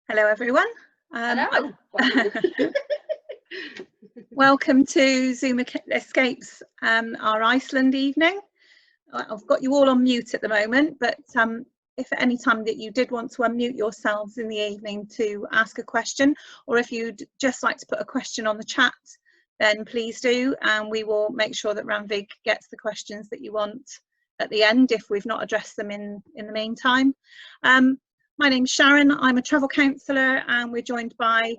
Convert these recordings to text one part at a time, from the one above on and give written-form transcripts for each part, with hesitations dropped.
Hello everyone. Hello. Welcome to Zoom Escapes, our Iceland evening. I've got you all on mute at the moment, but if at any time that you did want to unmute yourselves in the evening to ask a question, or if you'd just like to put a question on the chat, then please do, and we will make sure that Rannveig gets the questions that you want at the end if we've not addressed them in the meantime. My name's Sharon, I'm a travel counsellor, and we're joined by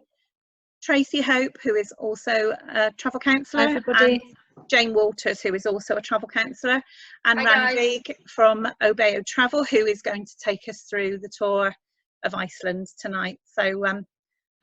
Tracy Hope, who is also a travel counsellor, and Jane Walters, who is also a travel counsellor, and Rannveig from Obeo Travel, who is going to take us through the tour of Iceland tonight. So I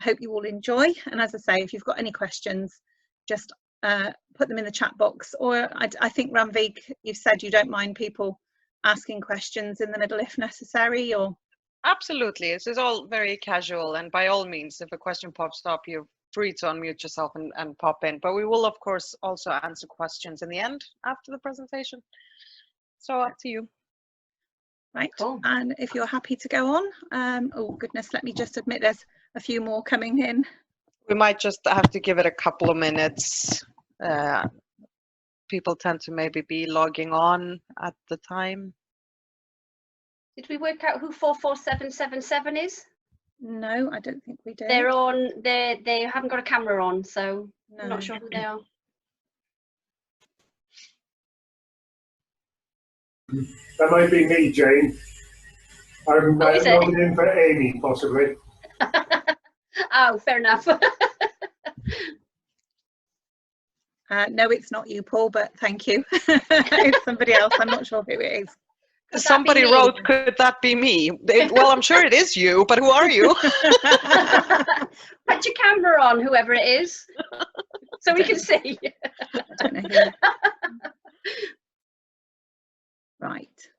hope you all enjoy, and as I say, if you've got any questions, just put them in the chat box, or I think Rannveig, you've said you don't mind people asking questions in the middle if necessary, or? Absolutely, this is all very casual, and by all means, if a question pops up, you're free to unmute yourself and pop in. But we will, of course, also answer questions in the end after the presentation. So up to you. Right, cool. And if you're happy to go on, oh goodness, let me just admit there's a few more coming in. We might just have to give it a couple of minutes. People tend to maybe be logging on at the time. Did we work out who 44777 is? No, I don't think we did. They're on. They haven't got a camera on, so no. I'm not sure who they are. That might be me, Jane. I'm logging in for Amy, possibly. Oh, fair enough. No, it's not you, Paul, but thank you. It's somebody else. I'm not sure who it is. Somebody wrote, could that be me? Well, I'm sure it is you, but who are you? Put your camera on, whoever it is, so we can see. I don't know who. Right.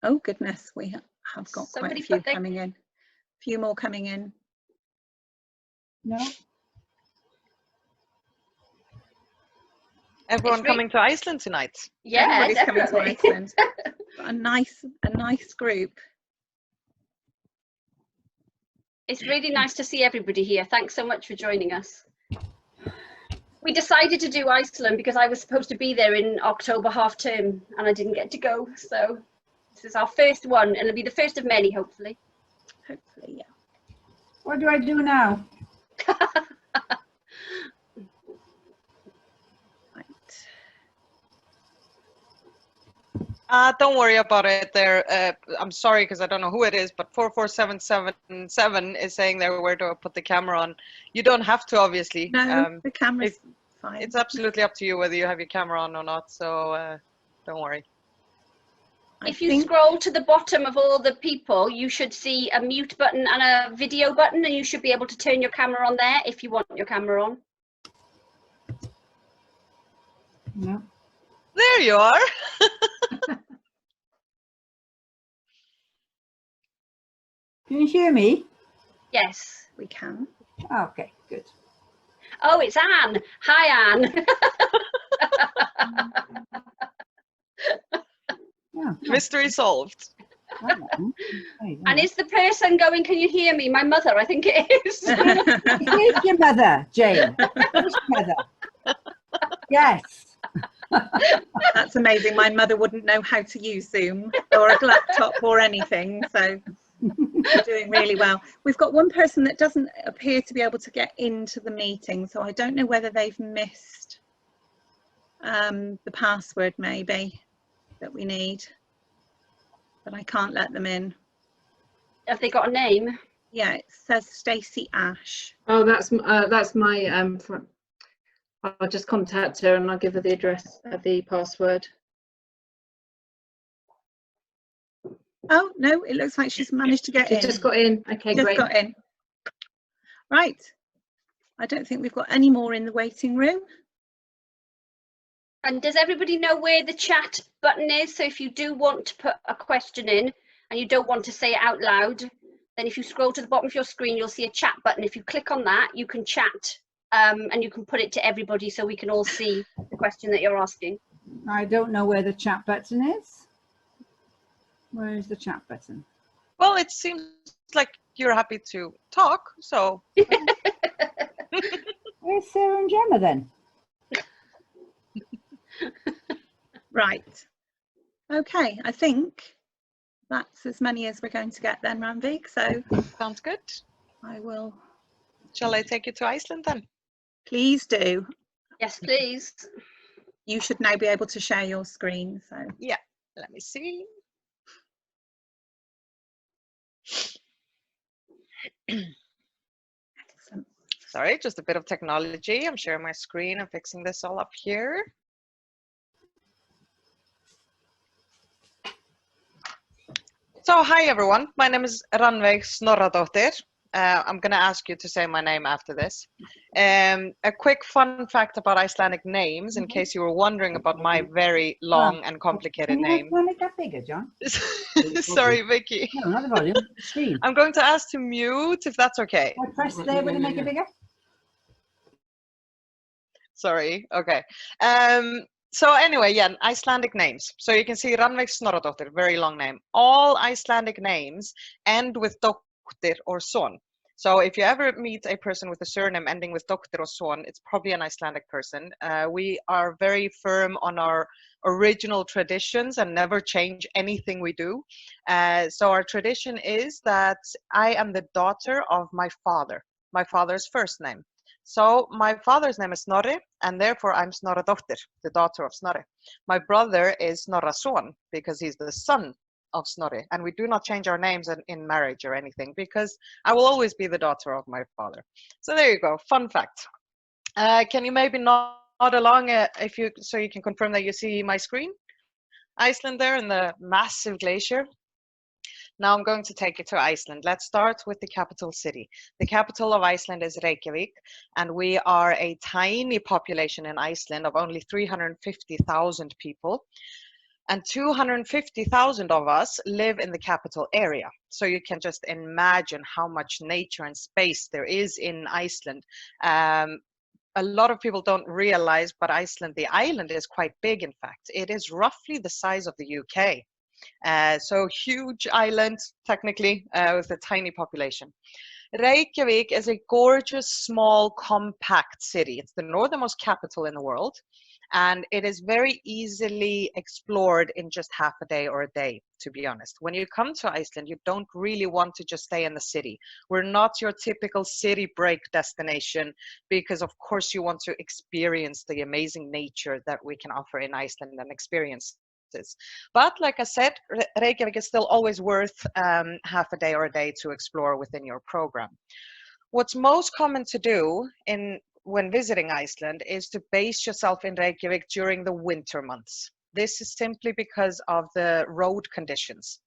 Oh, goodness, we have got quite a few coming in. A few more coming in. No. Everyone coming to Iceland tonight? Yeah, everybody's definitely. coming to Iceland. a nice group. It's really nice to see everybody here. Thanks so much for joining us. We decided to do Iceland because I was supposed to be there in October half term and I didn't get to go. So this is our first one, and it'll be the first of many, hopefully. Hopefully, yeah. What do I do now? Don't worry about it there. I'm sorry because I don't know who it is, but 44777 is saying there where to put the camera on. You don't have to, obviously. No, the camera's fine. It's absolutely up to you whether you have your camera on or not, so don't worry. If you scroll to the bottom of all the people, you should see a mute button and a video button, and you should be able to turn your camera on there if you want your camera on. No. There you are. Can you hear me? Yes, we can. Okay, good. Oh, it's Anne. Hi, Anne. Yeah. Mystery solved. And is the person going, can you hear me? My mother, I think it is. Here's your mother, Jane. Here's your mother. Yes. That's amazing. My mother wouldn't know how to use Zoom or a laptop or anything, so you're doing really well. We've got one person that doesn't appear to be able to get into the meeting, so I don't know whether they've missed the password maybe that we need, but I can't let them in. Have they got a name? Yeah, it says Stacey Ash. Oh, that's my I'll just contact her and I'll give her the address, the password. Oh no, it looks like she's managed to get in. She's just got in. Okay, just great. Got in. Right. I don't think we've got any more in the waiting room. And does everybody know where the chat button is? So if you do want to put a question in and you don't want to say it out loud, then if you scroll to the bottom of your screen, you'll see a chat button. If you click on that, you can chat and you can put it to everybody so we can all see the question that you're asking. I don't know where the chat button is. Where is the chat button? Well, it seems like you're happy to talk, so. Where's Sarah and Gemma then? Right. Okay, I think that's as many as we're going to get then, Rannveig. So Sounds good. I will. Shall I take you to Iceland then? Please do. Yes, please. You should now be able to share your screen. So Yeah, let me see. excellent. Sorry, just a bit of technology. I'm sharing my screen. I'm fixing this all up here. So, hi everyone. My name is Rannveig Snorradóttir. I'm going to ask you to say my name after this. A quick fun fact about Icelandic names, in case you were wondering about my very long and complicated name. Can you make that bigger, John? Sorry, Vicky. No, not the volume. The screen. I'm going to ask to mute if that's okay. I press there, will it make it bigger? Sorry. Okay. So anyway, yeah, Icelandic names. So you can see Rannveig Snorradóttir, very long name. All Icelandic names end with dóttir or son. So if you ever meet a person with a surname ending with dóttir or son, it's probably an Icelandic person. We are very firm on our original traditions and never change anything we do. So our tradition is that I am the daughter of my father's first name. So my father's name is Snorri, and therefore I'm Snorradóttir, the daughter of Snorri. My brother is Snorrason, because he's the son of Snorri, and we do not change our names in marriage or anything, because I will always be the daughter of my father. So there you go, fun fact. Can you maybe nod along so you can confirm that you see my screen? Iceland there in the massive glacier. Now I'm going to take you to Iceland. Let's start with the capital city. The capital of Iceland is Reykjavik, and we are a tiny population in Iceland of only 350,000 people. And 250,000 of us live in the capital area. So you can just imagine how much nature and space there is in Iceland. A lot of people don't realize, but Iceland, the island, is quite big, in fact. It is roughly the size of the UK. So huge island, technically, with a tiny population. Reykjavik is a gorgeous, small, compact city. It's the northernmost capital in the world, and it is very easily explored in just half a day or a day, to be honest. When you come to Iceland, you don't really want to just stay in the city. We're not your typical city break destination, because of course you want to experience the amazing nature that we can offer in Iceland and experience. But like I said, Reykjavik is still always worth half a day or a day to explore within your program. What's most common to do when visiting Iceland is to base yourself in Reykjavik during the winter months. This is simply because of the road conditions.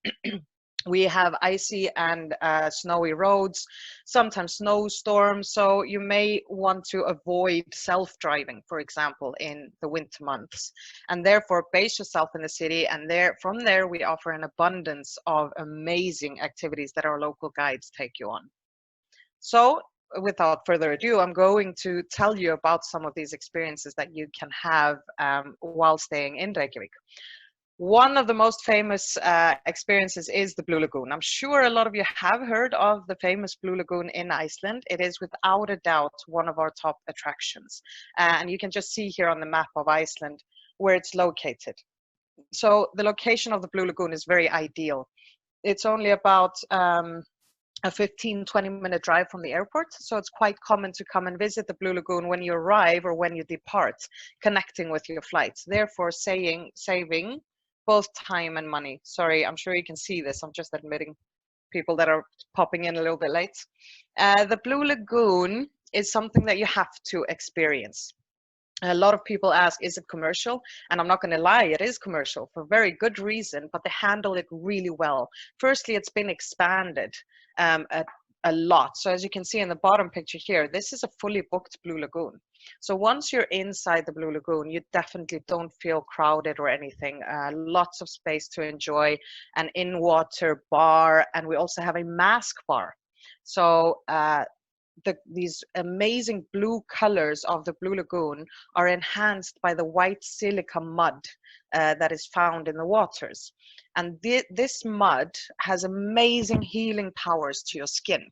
We have icy and snowy roads, sometimes snowstorms, so you may want to avoid self-driving, for example, in the winter months, and therefore base yourself in the city, and from there we offer an abundance of amazing activities that our local guides take you on. So without further ado, I'm going to tell you about some of these experiences that you can have while staying in Reykjavik. One of the most famous experiences is the Blue Lagoon. I'm sure a lot of you have heard of the famous Blue Lagoon in Iceland. It is without a doubt one of our top attractions. And you can just see here on the map of Iceland where it's located. So the location of the Blue Lagoon is very ideal. It's only about a 15-20 minute drive from the airport, so it's quite common to come and visit the Blue Lagoon when you arrive or when you depart, connecting with your flights, therefore saving both time and money. Sorry, I'm sure you can see this. I'm just admitting people that are popping in a little bit late. The Blue Lagoon is something that you have to experience. A lot of people ask, is it commercial? And I'm not going to lie, it is commercial for very good reason, but they handle it really well. Firstly, it's been expanded a lot. So as you can see in the bottom picture here, this is a fully booked Blue Lagoon. So once you're inside the Blue Lagoon, you definitely don't feel crowded or anything. Lots of space to enjoy, an in-water bar, and we also have a mask bar. So these amazing blue colors of the Blue Lagoon are enhanced by the white silica mud that is found in the waters. And this mud has amazing healing powers to your skin.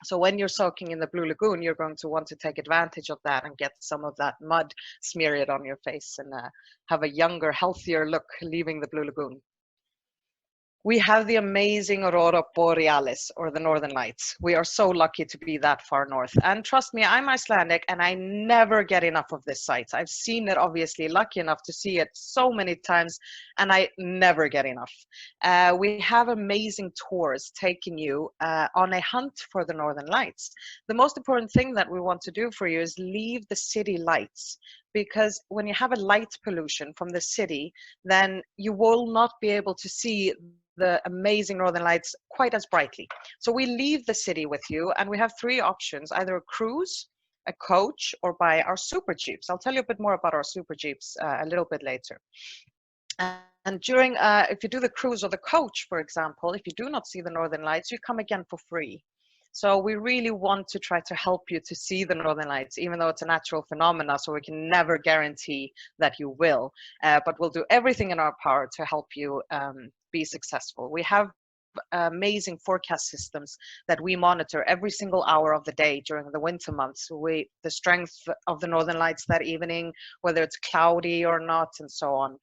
So when you're soaking in the Blue Lagoon, you're going to want to take advantage of that and get some of that mud, smear it on your face, and have a younger, healthier look leaving the Blue Lagoon. We have the amazing Aurora Borealis, or the Northern Lights. We are so lucky to be that far north. And trust me, I'm Icelandic and I never get enough of this sight. I've seen it, obviously, lucky enough to see it so many times, and I never get enough. We have amazing tours taking you on a hunt for the Northern Lights. The most important thing that we want to do for you is leave the city lights, because when you have a light pollution from the city, then you will not be able to see the amazing Northern Lights quite as brightly. So we leave the city with you, and we have 3 options: either a cruise, a coach, or by our super jeeps. I'll tell you a bit more about our super jeeps a little bit later. And during, if you do the cruise or the coach, for example, if you do not see the Northern Lights, you come again for free. So we really want to try to help you to see the Northern Lights, even though it's a natural phenomena, so we can never guarantee that you will. But we'll do everything in our power to help you be successful. We have amazing forecast systems that we monitor every single hour of the day during the winter months. The strength of the Northern Lights that evening, whether it's cloudy or not, and so on.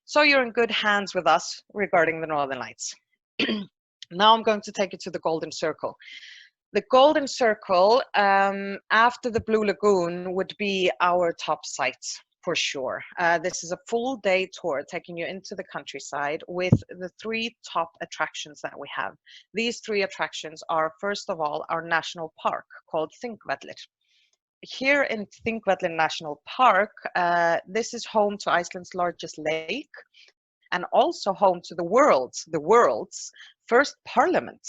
So you're in good hands with us regarding the Northern Lights. Now I'm going to take you to the Golden Circle. The Golden Circle, after the Blue Lagoon, would be our top site for sure. This is a full day tour taking you into the countryside with the 3 top attractions that we have. These 3 attractions are, first of all, our national park called Þingvellir. Here in Þingvellir National Park, this is home to Iceland's largest lake, and also home to the world's first parliament.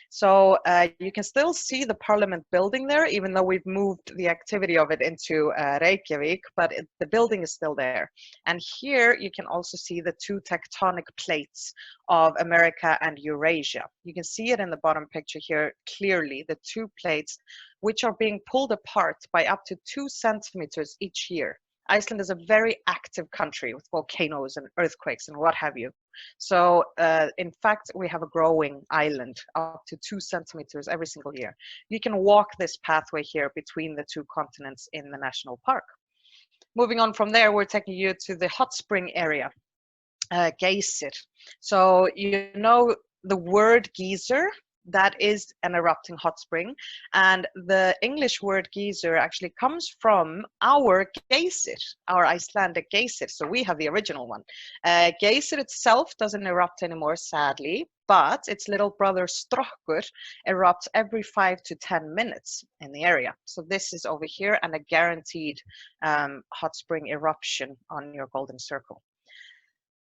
So you can still see the parliament building there, even though we've moved the activity of it into Reykjavik, but the building is still there. And here you can also see the 2 tectonic plates of America and Eurasia. You can see it in the bottom picture here clearly, the 2 plates, which are being pulled apart by up to 2 centimeters each year. Iceland is a very active country with volcanoes and earthquakes and what have you. So in fact, we have a growing island up to 2 centimeters every single year. You can walk this pathway here between the 2 continents in the national park. Moving on from there, we're taking you to the hot spring area, Geysir. So you know the word geyser, that is an erupting hot spring, and the English word geyser actually comes from our geysir, our Icelandic geysir. So we have the original one. Geysir itself doesn't erupt anymore, sadly, but its little brother Strokkur erupts every 5 to 10 minutes in the area. So this is over here, and a guaranteed hot spring eruption on your Golden Circle.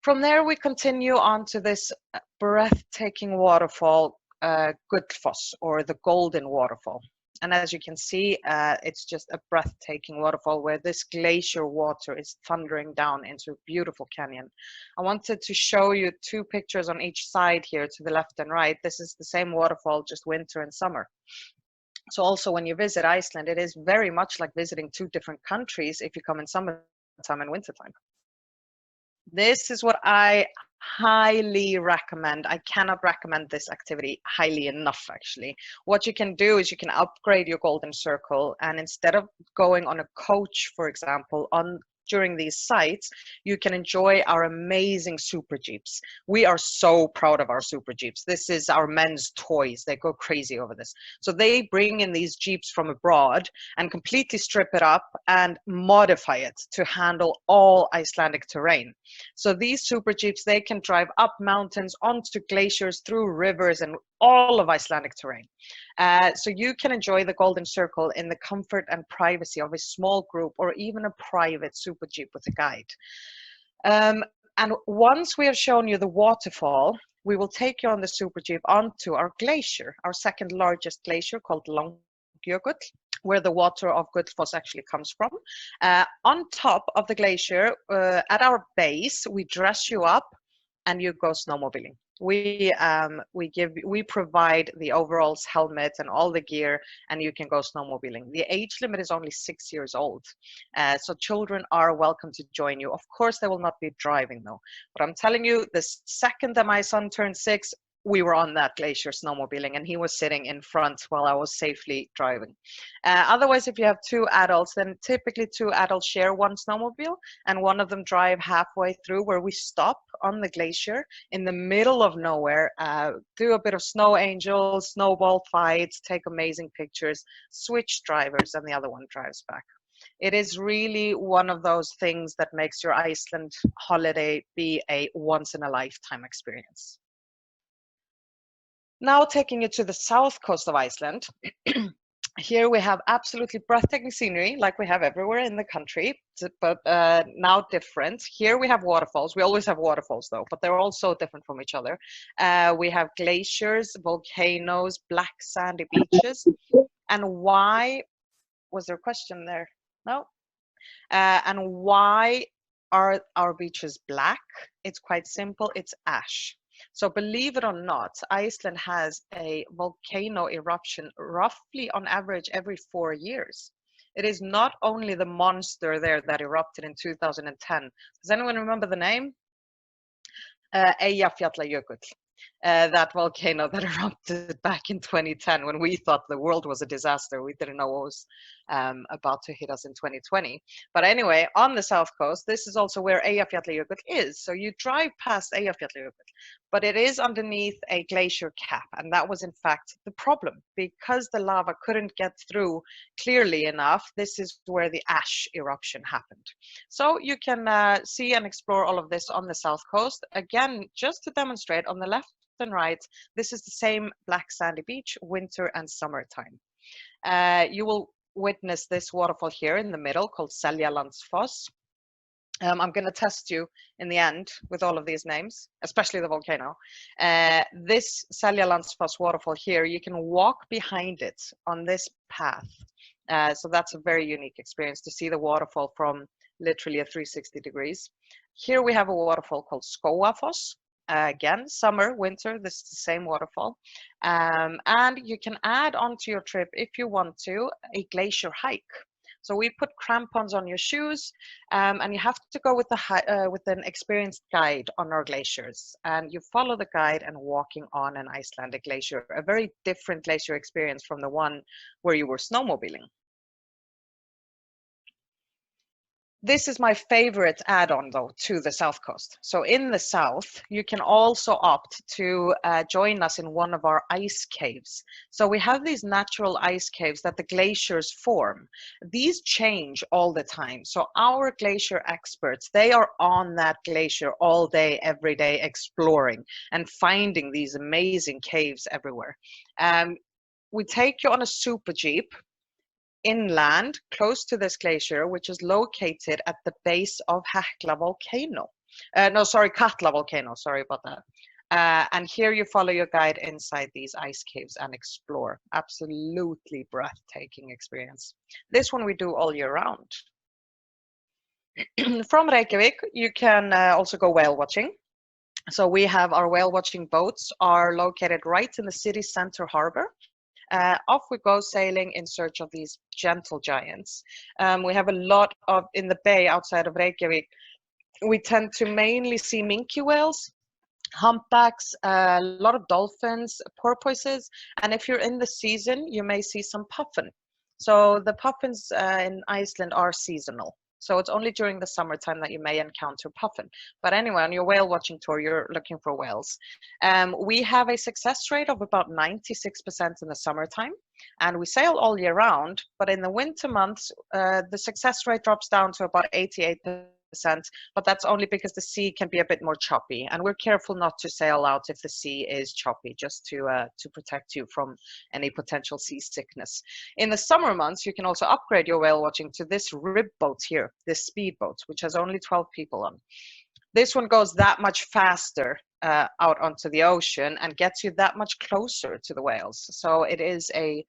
From there, we continue on to this breathtaking waterfall, Gullfoss, or the Golden Waterfall. And as you can see, it's just a breathtaking waterfall where this glacier water is thundering down into a beautiful canyon. I wanted to show you 2 pictures on each side here to the left and right. This is the same waterfall, just winter and summer. So also when you visit Iceland, it is very much like visiting 2 different countries if you come in summertime and wintertime. This is what I highly recommend. I cannot recommend this activity highly enough, actually. What you can do is you can upgrade your Golden Circle, and instead of going on a coach, for example, during these sites, you can enjoy our amazing super jeeps. We are so proud of our super jeeps. This is our men's toys. They go crazy over this. So they bring in these jeeps from abroad and completely strip it up and modify it to handle all Icelandic terrain. So these super jeeps, they can drive up mountains, onto glaciers, through rivers, and all of Icelandic terrain. So you can enjoy the Golden Circle in the comfort and privacy of a small group, or even a private super jeep with a guide. And once we have shown you the waterfall, we will take you on the super jeep onto our glacier, our 2nd largest glacier, called Langjökull, where the water of Gullfoss actually comes from. On top of the glacier, at our base, we dress you up and you go snowmobiling. We provide the overalls, helmet, and all the gear, and you can go snowmobiling. The age limit is only 6 years old, so children are welcome to join you. Of course, they will not be driving though. But I'm telling you, the second that my son turned 6, we were on that glacier snowmobiling, and he was sitting in front while I was safely driving. Otherwise, if you have 2 adults, then typically 2 adults share one snowmobile, and one of them drive halfway through, where we stop on the glacier in the middle of nowhere, do a bit of snow angels, snowball fights, take amazing pictures, switch drivers, and the other one drives back. It is really one of those things that makes your Iceland holiday be a once-in-a-lifetime experience. Now taking you to the south coast of Iceland. Here we have absolutely breathtaking scenery like we have everywhere in the country, but now different. Here we have waterfalls. We always have waterfalls though, but they're all so different from each other. We have glaciers, volcanoes, black sandy beaches. And why, was there a question there? No? And why are our beaches black? It's quite simple, it's ash. So believe it or not, Iceland has a volcano eruption roughly on average every 4 years. It is not only the monster there that erupted in 2010. Does anyone remember the name? Eyjafjallajökull. That volcano that erupted back in 2010 when we thought the world was a disaster. We didn't know what was about to hit us in 2020. But anyway, on the south coast, this is also where Eyjafjallajökull is. So you drive past Eyjafjallajökull, but it is underneath a glacier cap. And that was in fact the problem. Because the lava couldn't get through clearly enough, this is where the ash eruption happened. So you can see and explore all of this on the south coast. Again, just to demonstrate, on the left and right, this is the same black sandy beach, winter and summertime. You will witness this waterfall here in the middle called Seljalandsfoss. I'm going to test you in the end with all of these names, especially the volcano. This Seljalandsfoss waterfall here, you can walk behind it on this path. So that's a very unique experience to see the waterfall from literally a 360 degrees. Here we have a waterfall called Skógafoss. Again, summer, winter, this is the same waterfall. And you can add onto your trip, if you want to, a glacier hike. So we put crampons on your shoes, and you have to go with an experienced guide on our glaciers. And you follow the guide and walking on an Icelandic glacier, a very different glacier experience from the one where you were snowmobiling. This is my favorite add-on though to the south coast. So in the south, you can also opt to join us in one of our ice caves. So we have these natural ice caves that the glaciers form. These change all the time. So our glacier experts, they are on that glacier all day, every day, exploring and finding these amazing caves everywhere. We take you on a super jeep inland close to this glacier, which is located at the base of Katla volcano. Katla volcano, sorry about that. And here you follow your guide inside these ice caves and explore. Absolutely breathtaking experience. This one we do all year round. From Reykjavik, you can also go whale watching. So we have our whale watching boats are located right in the city center harbor. Off we go sailing in search of these gentle giants. We have a lot of, in the bay outside of Reykjavik, we tend to mainly see minke whales, humpbacks, a lot of dolphins, porpoises, and if you're in the season, you may see some puffin. So the puffins in Iceland are seasonal. So it's only during the summertime that you may encounter puffin. But anyway, on your whale watching tour, you're looking for whales. We have a success rate of about 96% in the summertime, and we sail all year round. But in the winter months, the success rate drops down to about 88%. But that's only because the sea can be a bit more choppy, and we're careful not to sail out if the sea is choppy, just to protect you from any potential seasickness. In the summer months, you can also upgrade your whale watching to this rib boat here, this speedboat, which has only 12 people on. This one goes that much faster out onto the ocean and gets you that much closer to the whales. So it is a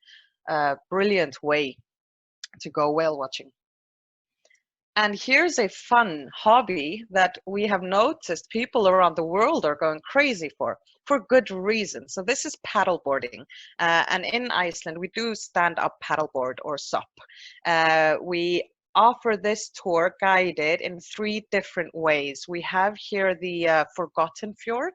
brilliant way to go whale watching. And here's a fun hobby that we have noticed people around the world are going crazy for good reason. So this is paddleboarding. And in Iceland, we do stand-up paddleboard or SUP. We offer this tour guided in 3 different ways. We have here the Forgotten Fjord.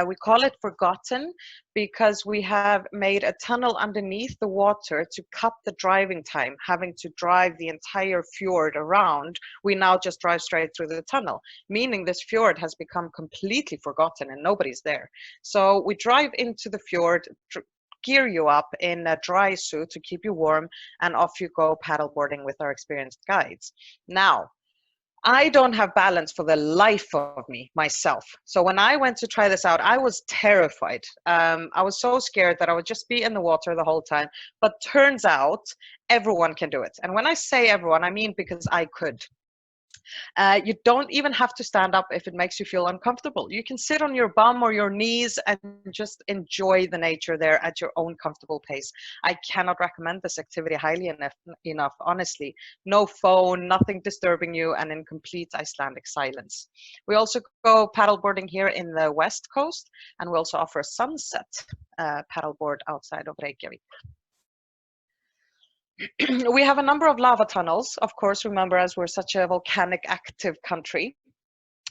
We call it Forgotten because we have made a tunnel underneath the water to cut the driving time, having to drive the entire fjord around. We now just drive straight through the tunnel, meaning this fjord has become completely forgotten and nobody's there. So we drive into the fjord, gear you up in a dry suit to keep you warm, and off you go paddleboarding with our experienced guides. Now, I don't have balance for the life of me myself. So when I went to try this out, I was terrified. I was so scared that I would just be in the water the whole time. But turns out everyone can do it. And when I say everyone, I mean because I could. You don't even have to stand up if it makes you feel uncomfortable. You can sit on your bum or your knees and just enjoy the nature there at your own comfortable pace. I cannot recommend this activity highly enough, honestly. No phone, nothing disturbing you, and in complete Icelandic silence. We also go paddleboarding here in the west coast, and we also offer a sunset paddleboard outside of Reykjavik. We have a number of lava tunnels, of course, remember, as we're such a volcanic active country.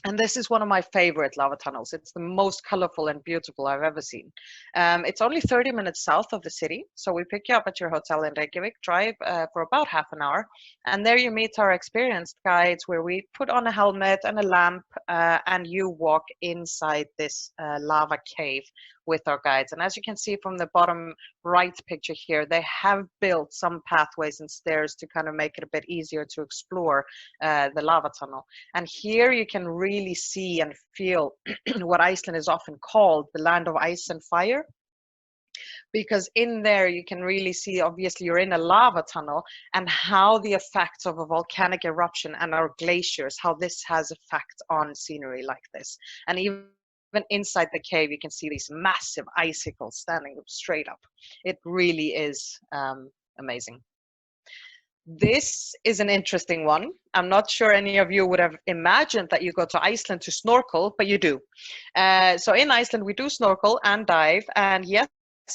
And this is one of my favorite lava tunnels. It's the most colorful and beautiful I've ever seen. It's only 30 minutes south of the city. So we pick you up at your hotel in Reykjavik, drive for about half an hour. And there you meet our experienced guides where we put on a helmet and a lamp and you walk inside this lava cave with our guides. And as you can see from the bottom right picture here, they have built some pathways and stairs to kind of make it a bit easier to explore the lava tunnel. And here you can really see and feel what Iceland is often called the land of ice and fire. Because in there you can really see, obviously you're in a lava tunnel, and how the effects of a volcanic eruption and our glaciers, how this has effect on scenery like this. And even inside the cave, you can see these massive icicles standing straight up. It really is amazing. This is an interesting one. I'm not sure any of you would have imagined that you go to Iceland to snorkel, but you do. So in Iceland, we do snorkel and dive, and yes,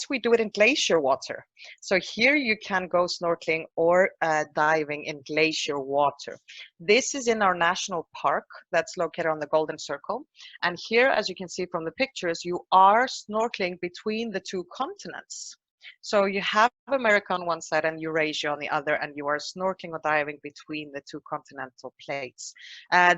we do it in glacier water. So here you can go snorkeling or diving in glacier water. This is in our national park that's located on the Golden Circle. And here, as you can see from the pictures, you are snorkeling between the 2 continents. So you have America on one side and Eurasia on the other, and you are snorkeling or diving between the 2 continental plates.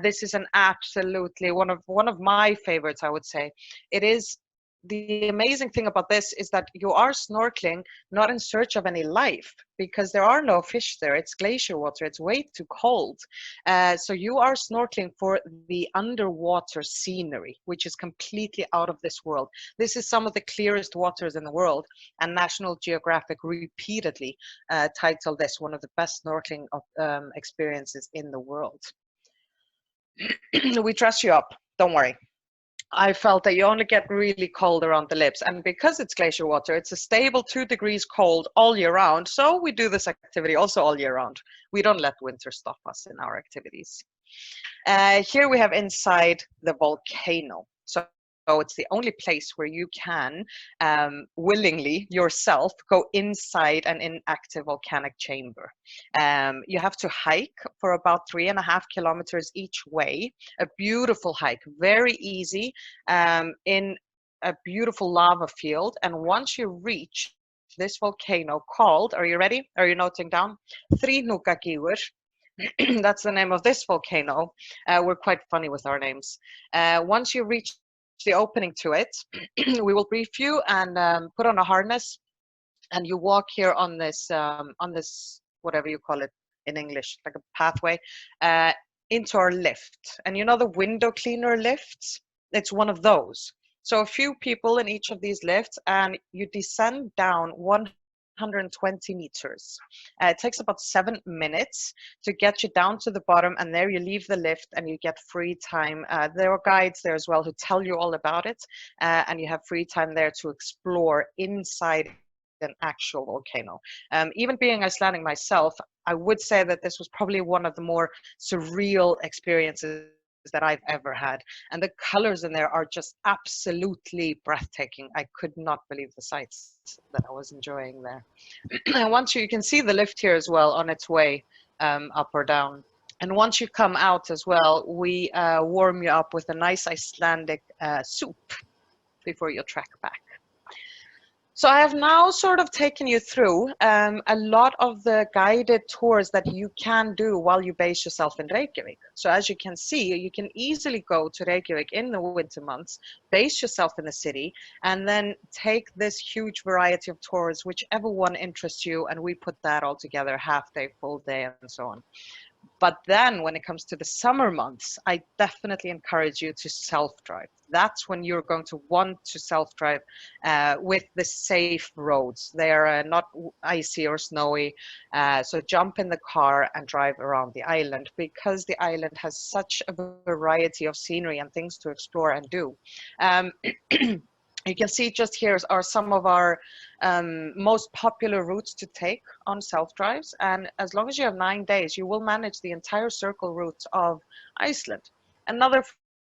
This is an absolutely one of my favorites, I would say. It is. The amazing thing about this is that you are snorkeling not in search of any life, because there are no fish there. It's glacier water. It's way too cold. So you are snorkeling for the underwater scenery, which is completely out of this world. This is some of the clearest waters in the world, and National Geographic repeatedly titled this one of the best snorkeling experiences in the world. We dress you up. Don't worry. I felt that you only get really cold around the lips, and because it's glacier water, it's a stable 2 degrees cold all year round. So we do this activity also all year round. We don't let winter stop us in our activities. Here we have inside the volcano. So it's the only place where you can willingly yourself go inside an inactive volcanic chamber. You have to hike for about 3.5 kilometers each way. A beautiful hike, very easy, in a beautiful lava field. And once you reach this volcano called, are you ready? Are you noting down? Þríhnúkagígur. That's the name of this volcano. We're quite funny with our names. Once you reach the opening to it, we will brief you and put on a harness, and you walk here on this whatever you call it in English, like a pathway, into our lift. And you know the window cleaner lifts? It's one of those. So a few people in each of these lifts, and you descend down 120 meters. It takes about 7 minutes to get you down to the bottom, and there you leave the lift and you get free time. There are guides there as well who tell you all about it, and you have free time there to explore inside an actual volcano. Even being Icelandic myself, I would say that this was probably one of the more surreal experiences that I've ever had. And the colors in there are just absolutely breathtaking. I could not believe the sights that I was enjoying there. And once you can see the lift here as well on its way up or down. And once you come out as well, we warm you up with a nice Icelandic soup before you trek back. So I have now sort of taken you through a lot of the guided tours that you can do while you base yourself in Reykjavik. So as you can see, you can easily go to Reykjavik in the winter months, base yourself in the city, and then take this huge variety of tours, whichever one interests you, and we put that all together, half day, full day, and so on. But then when it comes to the summer months, I definitely encourage you to self-drive. That's when you're going to want to self-drive with the safe roads. They are not icy or snowy. So jump in the car and drive around the island, because the island has such a variety of scenery and things to explore and do. You can see just here are some of our most popular routes to take on self-drives. And as long as you have 9 days, you will manage the entire circle route of Iceland. Another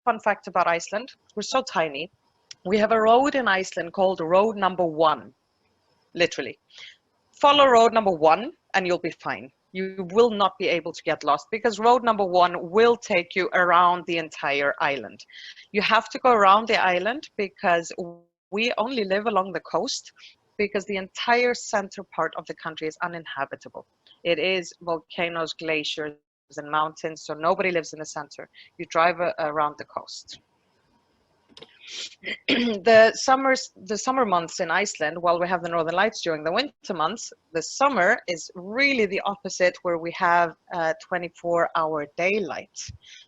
fun fact about Iceland, we're so tiny. We have a road in Iceland called Road Number 1, literally. Follow Road Number 1 and you'll be fine. You will not be able to get lost, because Road Number 1 will take you around the entire island. You have to go around the island because we only live along the coast, because the entire center part of the country is uninhabitable. It is volcanoes, glaciers, and mountains, so nobody lives in the center. You drive around the coast. The summer months in Iceland, while we have the northern lights during the winter months, the summer is really the opposite, where we have 24-hour daylight.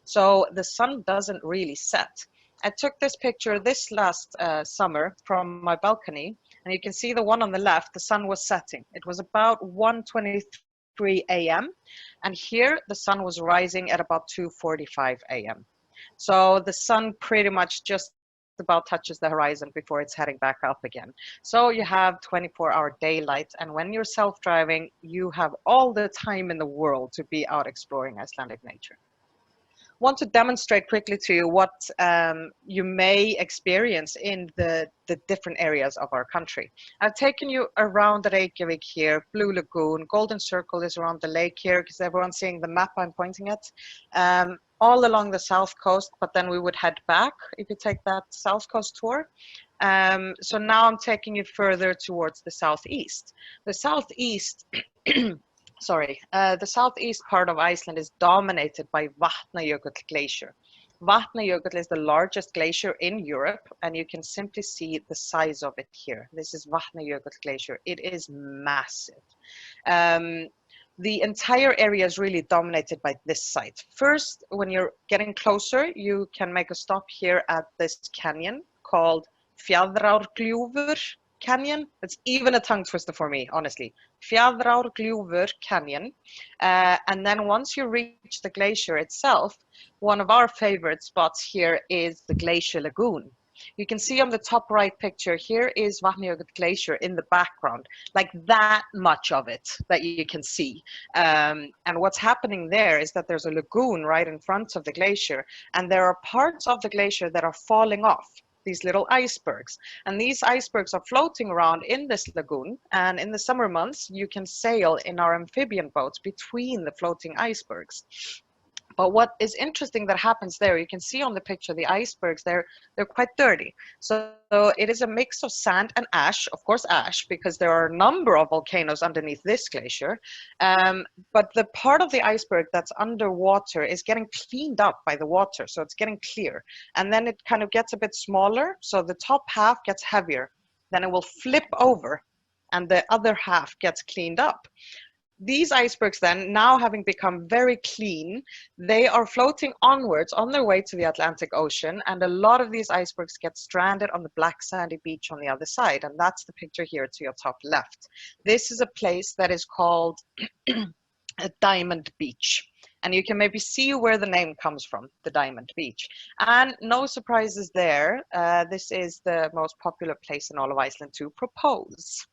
So the sun doesn't really set. I took this picture this last summer from my balcony, and you can see the one on the left, the sun was setting. It was about 1:23 a.m. and here the sun was rising at about 2:45 a.m. So the sun pretty much just about touches the horizon before it's heading back up again. So you have 24-hour daylight, and when you're self-driving, you have all the time in the world to be out exploring Icelandic nature. Want to demonstrate quickly to you what you may experience in the different areas of our country. I've taken you around Reykjavik here, Blue Lagoon, Golden Circle is around the lake here, because everyone's seeing the map I'm pointing at. All along the south coast, but then we would head back if you take that south coast tour. So now I'm taking you further towards the southeast. The southeast, the southeast part of Iceland is dominated by Vatnajökull Glacier. Vatnajökull is the largest glacier in Europe, and you can simply see the size of it here. This is Vatnajökull Glacier. It is massive. The entire area is really dominated by this site. First, when you're getting closer, you can make a stop here at this canyon called Fjaðrárgljúfur Canyon. It's even a tongue twister for me, honestly. Fjaðrárgljúfur Canyon. And then once you reach the glacier itself, one of our favorite spots here is the Glacier Lagoon. You can see on the top right picture, here is Vatnajökull Glacier in the background, like that much of it that you can see. And what's happening there is that there's a lagoon right in front of the glacier, and there are parts of the glacier that are falling off, these little icebergs. And these icebergs are floating around in this lagoon, and in the summer months, you can sail in our amphibian boats between the floating icebergs. But what is interesting that happens there, you can see on the picture, the icebergs, they're quite dirty. So it is a mix of sand and ash, of course ash, because there are a number of volcanoes underneath this glacier. But the part of the iceberg that's underwater is getting cleaned up by the water, so it's getting clear. And then it kind of gets a bit smaller, so the top half gets heavier. Then it will flip over, and the other half gets cleaned up. These icebergs then, now having become very clean, they are floating onwards on their way to the Atlantic Ocean, and a lot of these icebergs get stranded on the black sandy beach on the other side, and that's the picture here to your top left. This is a place that is called a diamond beach, and you can maybe see where the name comes from, the Diamond Beach. And no surprises there, this is the most popular place in all of Iceland to propose.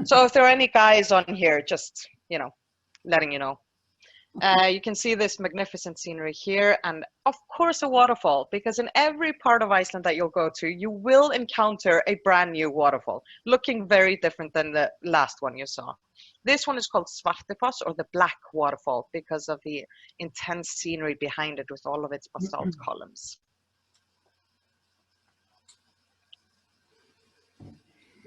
So if there are any guys on here, just, you know, letting you know. You can see this magnificent scenery here, and of course a waterfall, because in every part of Iceland that you'll go to, you will encounter a brand new waterfall, looking very different than the last one you saw. This one is called Svartifoss, or the Black Waterfall, because of the intense scenery behind it with all of its basalt columns.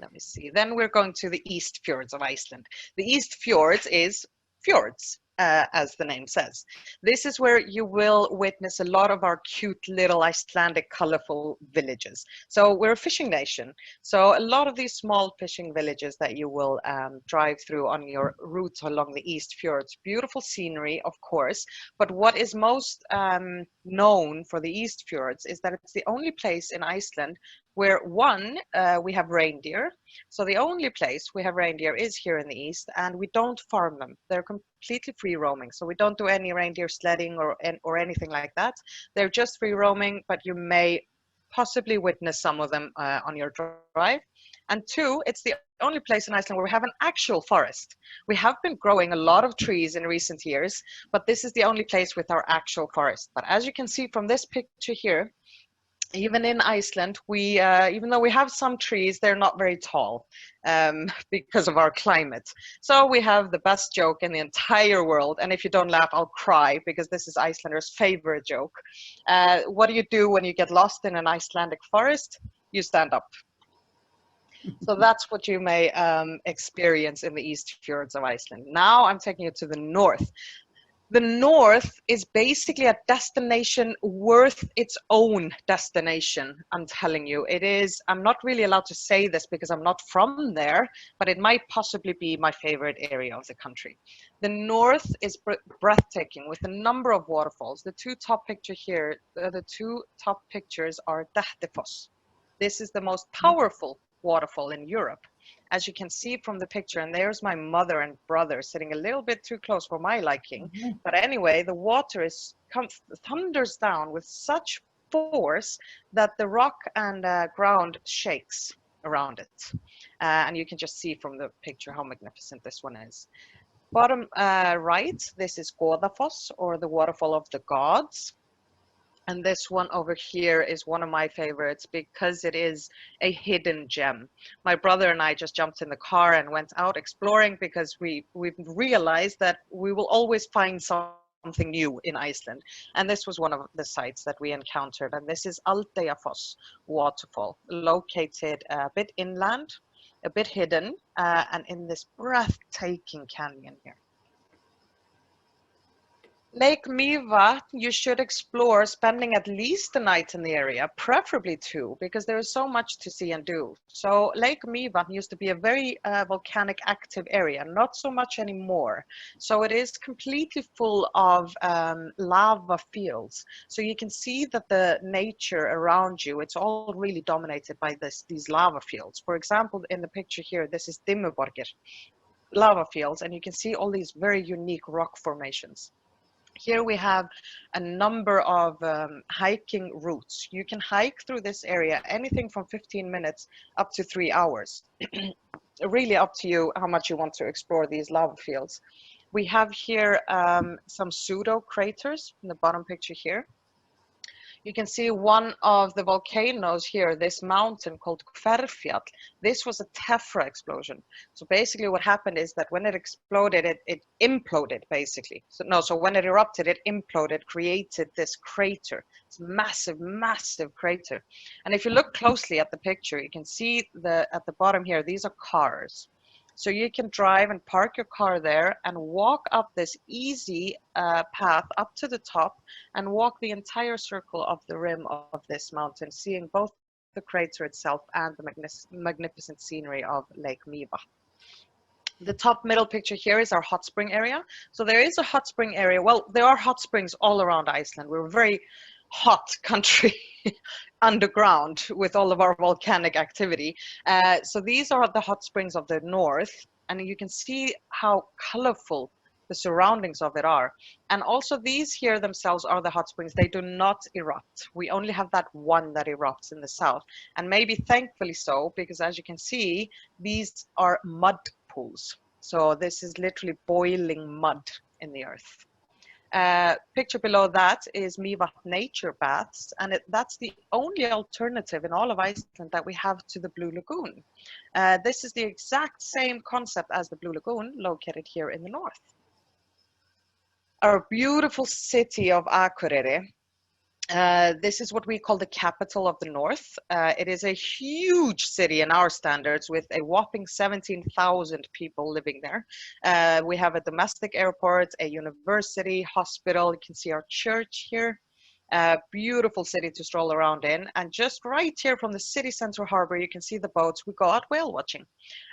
Let me see. Then we're going to the East Fjords of Iceland. The East Fjords is fjords, as the name says. This is where you will witness a lot of our cute little Icelandic colorful villages. So we're a fishing nation. So a lot of these small fishing villages that you will drive through on your route along the East Fjords. Beautiful scenery, of course. But what is most known for the East Fjords is that it's the only place in Iceland where, one, we have reindeer. So the only place we have reindeer is here in the east, and we don't farm them. They're completely free roaming. So we don't do any reindeer sledding or anything like that. They're just free roaming, but you may possibly witness some of them on your drive. And two, it's the only place in Iceland where we have an actual forest. We have been growing a lot of trees in recent years, but this is the only place with our actual forest. But as you can see from this picture here, even in Iceland, we, even though we have some trees, they're not very tall because of our climate. So we have the best joke in the entire world. And if you don't laugh, I'll cry, because this is Icelanders' favorite joke. What do you do when you get lost in an Icelandic forest? You stand up. So that's what you may experience in the East Fjords of Iceland. Now I'm taking you to the north. The north is basically a destination worth its own destination, I'm telling you. It is, I'm not really allowed to say this because I'm not from there, but it might possibly be my favorite area of the country. The north is breathtaking with a number of waterfalls. The two top pictures here, the two top pictures are Dettifoss. This is the most powerful waterfall in Europe. As you can see from the picture, and there's my mother and brother sitting a little bit too close for my liking. But anyway, the water thunders down with such force that the rock and ground shakes around it. And you can just see from the picture how magnificent this one is. Bottom right, this is Goðafoss, or the waterfall of the gods. And this one over here is one of my favorites because it is a hidden gem. My brother and I just jumped in the car and went out exploring because we've realized that we will always find something new in Iceland. And this was one of the sites that we encountered. And this is Aldeyjafoss waterfall, located a bit inland, a bit hidden, and in this breathtaking canyon here. Lake Mývatn, you should explore, spending at least a night in the area, preferably two, because there is so much to see and do. So Lake Mývatn used to be a very volcanic active area, not so much anymore. So it is completely full of lava fields. So you can see that the nature around you, it's all really dominated by these lava fields. For example, in the picture here, this is Dimmuborgir lava fields, and you can see all these very unique rock formations. Here we have a number of hiking routes. You can hike through this area anything from 15 minutes up to 3 hours. Really up to you how much you want to explore these lava fields. We have here some pseudo craters in the bottom picture here. You can see one of the volcanoes here, this mountain called Hverfjall. This was a tephra explosion. So basically what happened is that when it exploded, it imploded basically. So when it erupted, it imploded, created this crater. It's a massive, massive crater. And if you look closely at the picture, you can see at the bottom here, these are cars. So you can drive and park your car there and walk up this easy path up to the top and walk the entire circle of the rim of this mountain, seeing both the crater itself and the magnificent scenery of Lake Mývatn. The top middle picture here is our hot spring area. So there is a hot spring area. Well, there are hot springs all around Iceland. We're a very hot country underground with all of our volcanic activity. So these are the hot springs of the north, and you can see how colorful the surroundings of it are. And also these here themselves are the hot springs. They do not erupt. We only have that one that erupts in the south, and maybe thankfully so, because as you can see, these are mud whirlpools. So this is literally boiling mud in the earth. Picture below that is Mývatn nature baths, and that's the only alternative in all of Iceland that we have to the Blue Lagoon. This is the exact same concept as the Blue Lagoon, located here in the north. Our beautiful city of Akureyri. This is what we call the capital of the north. It is a huge city in our standards with a whopping 17,000 people living there. We have a domestic airport, a university, hospital. You can see our church here. Beautiful city to stroll around in. And just right here from the city center harbor, you can see the boats. We go out whale watching.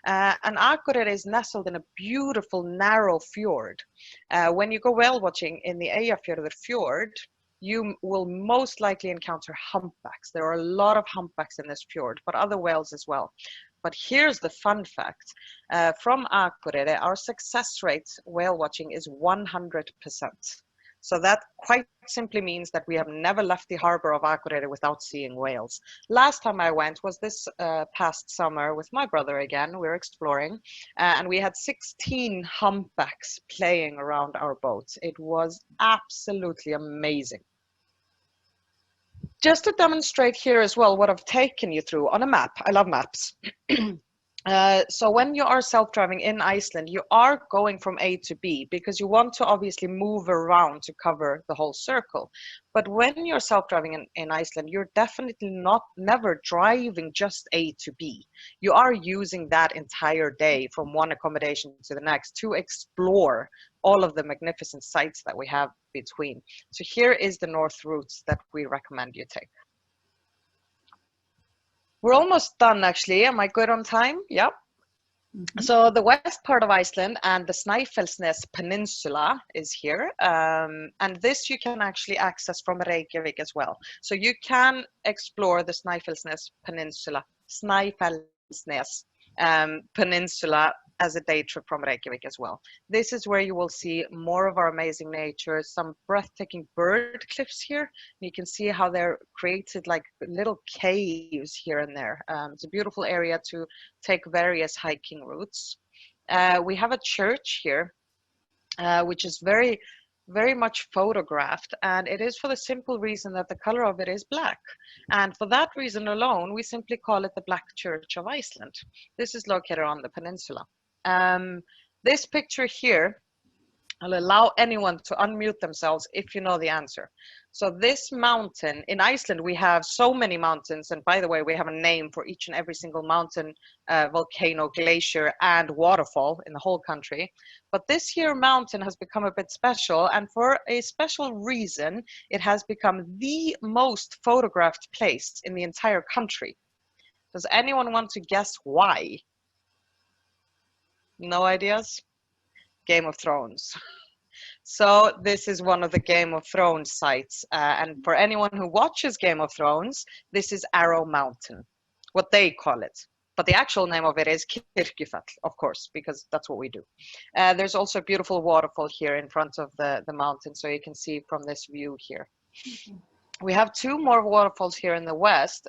And Akureyri is nestled in a beautiful narrow fjord. When you go whale watching in the Eyjafjörður fjord, you will most likely encounter humpbacks. There are a lot of humpbacks in this fjord, but other whales as well. But here's the fun fact. From Akureyri, our success rate whale watching is 100%. So that quite simply means that we have never left the harbor of Akureyri without seeing whales. Last time I went was this past summer with my brother again. We were exploring, and we had 16 humpbacks playing around our boat. It was absolutely amazing. Just to demonstrate here as well what I've taken you through on a map. I love maps. So when you are self-driving in Iceland, you are going from A to B because you want to obviously move around to cover the whole circle. But when you're self-driving in Iceland, you're definitely never driving just A to B. You are using that entire day from one accommodation to the next to explore all of the magnificent sites that we have between. So here is the north routes that we recommend you take. We're almost done, actually. Am I good on time? Yep. So the west part of Iceland and the Snæfellsnes Peninsula is here. And this you can actually access from Reykjavik as well. So you can explore the Snæfellsnes Peninsula, Peninsula as a day trip from Reykjavik as well. This is where you will see more of our amazing nature, some breathtaking bird cliffs here. You can see how they're created like little caves here and there. It's a beautiful area to take various hiking routes. We have a church here, which is very much photographed, and it is for the simple reason that the color of it is black. And for that reason alone, we simply call it the Black Church of Iceland. This is located on the peninsula. This picture here, I'll allow anyone to unmute themselves if you know the answer. So this mountain, in Iceland we have so many mountains, and by the way, we have a name for each and every single mountain, volcano, glacier, and waterfall in the whole country. But this here mountain has become a bit special, and for a special reason, it has become the most photographed place in the entire country. Does anyone want to guess why? No ideas? Game of Thrones. So this is one of the Game of Thrones sites. And for anyone who watches Game of Thrones, this is Arrow Mountain, what they call it. But the actual name of it is Kirkjufell, of course, because that's what we do. There's also a beautiful waterfall here in front of the mountain, so you can see from this view here. We have two more waterfalls here in the west,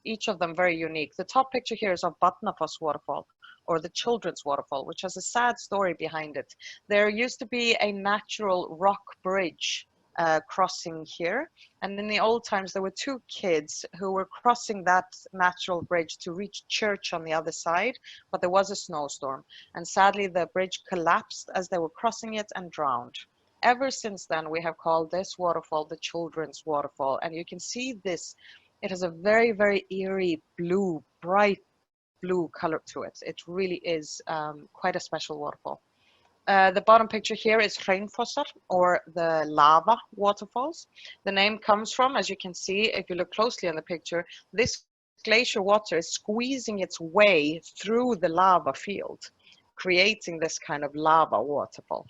each of them very unique. The top picture here is of Vatnafoss waterfall, or the Children's Waterfall, which has a sad story behind it. There used to be a natural rock bridge crossing here, and in the old times there were two kids who were crossing that natural bridge to reach church on the other side, but there was a snowstorm, and sadly the bridge collapsed as they were crossing it and drowned. Ever since then we have called this waterfall the Children's Waterfall, and you can see this, it has a very eerie blue, bright blue color to it. It really is quite a special waterfall. The bottom picture here is Hraunfossar, or the lava waterfalls. The name comes from, as you can see if you look closely in the picture, this glacier water is squeezing its way through the lava field, creating this kind of lava waterfall.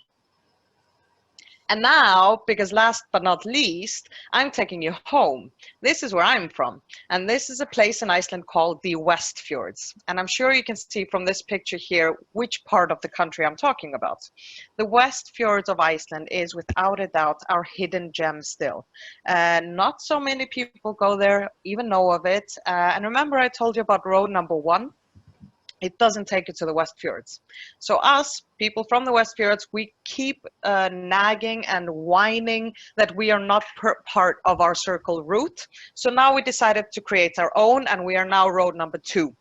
And now, because last but not least, I'm taking you home. This is where I'm from. And this is a place in Iceland called the West Fjords. And I'm sure you can see from this picture here which part of the country I'm talking about. The West Fjords of Iceland is without a doubt our hidden gem still. Not so many people go there, even know of it. And remember I told you about road number 1? it doesn't take you to the West Fjords. So us, people from the West Fjords, we keep nagging and whining that we are not part of our circle route. So now we decided to create our own, and we are now road number 2.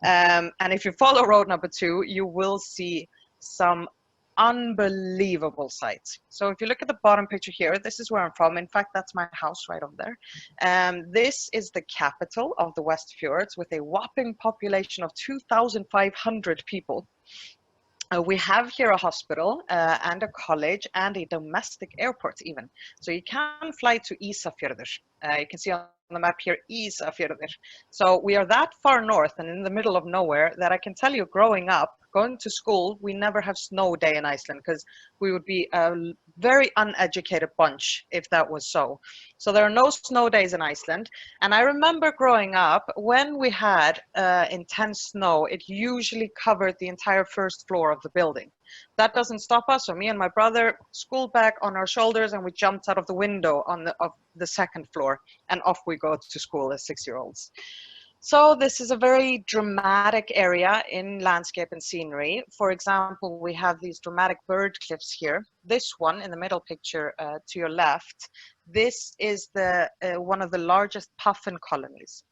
And if you follow road number 2, you will see some unbelievable sights. So if you look at the bottom picture here, this is where I'm from. In fact, that's my house right over there. This is the capital of the West Fjords with a whopping population of 2,500 people. We have here a hospital and a college and a domestic airport even. So you can fly to Ísafjörður. You can see on the map here, Ísafjörður. So we are that far north and in the middle of nowhere that I can tell you, growing up, going to school, we never have snow day in Iceland because we would be a very uneducated bunch if that was so. So there are no snow days in Iceland. And I remember growing up, when we had intense snow, it usually covered the entire first floor of the building. That doesn't stop us. So me and my brother, school bag on our shoulders, and we jumped out of the window of the second floor, and off we go to school as 6-year-olds. So this is a very dramatic area in landscape and scenery. For example, we have these dramatic bird cliffs here. This one in the middle picture to your left, this is the one of the largest puffin colonies.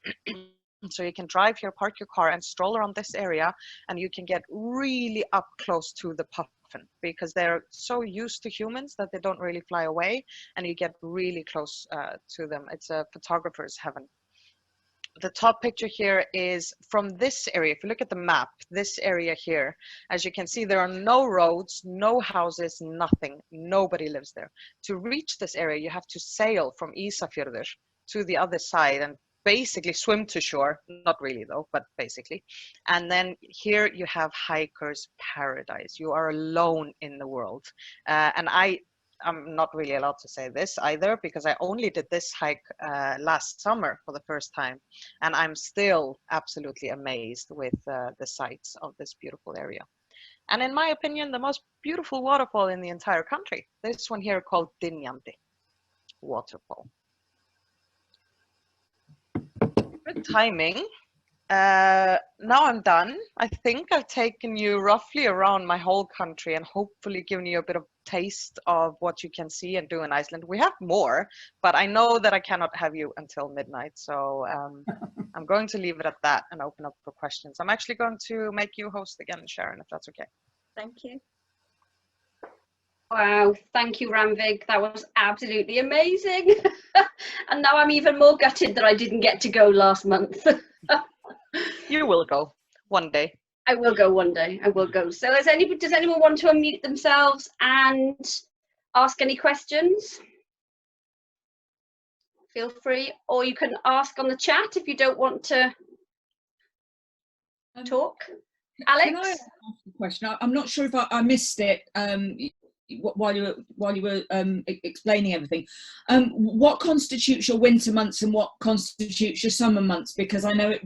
So you can drive here, park your car and stroll around this area, and you can get really up close to the puffin because they're so used to humans that they don't really fly away, and you get really close to them. It's a photographer's heaven. The top picture here is from this area. If you look at the map, this area here, as you can see, there are no roads, no houses, nothing. Nobody lives there. To reach this area, you have to sail from Ísafjörður to the other side and basically swim to shore. Not really though, but basically. And then here you have hiker's paradise. You are alone in the world. And I'm not really allowed to say this either because I only did this hike last summer for the first time, and I'm still absolutely amazed with the sights of this beautiful area. And in my opinion, the most beautiful waterfall in the entire country. This one here called Dynjandi waterfall. Good timing. Now I'm done. I think I've taken you roughly around my whole country and hopefully given you a bit of taste of what you can see and do in Iceland. We have more, but I know that I cannot have you until midnight. So I'm going to leave it at that and open up for questions. I'm actually going to make you host again, Sharon, if that's okay. Thank you. Wow, thank you, Rannveig. That was absolutely amazing. And now I'm even more gutted that I didn't get to go last month. You will go one day. I will go one day. I will go. So does anyone want to unmute themselves and ask any questions? Feel free, or you can ask on the chat if you don't want to talk. Alex? Can I ask a question? I'm not sure if I missed it while you were explaining everything. What constitutes your winter months and what constitutes your summer months? Because I know it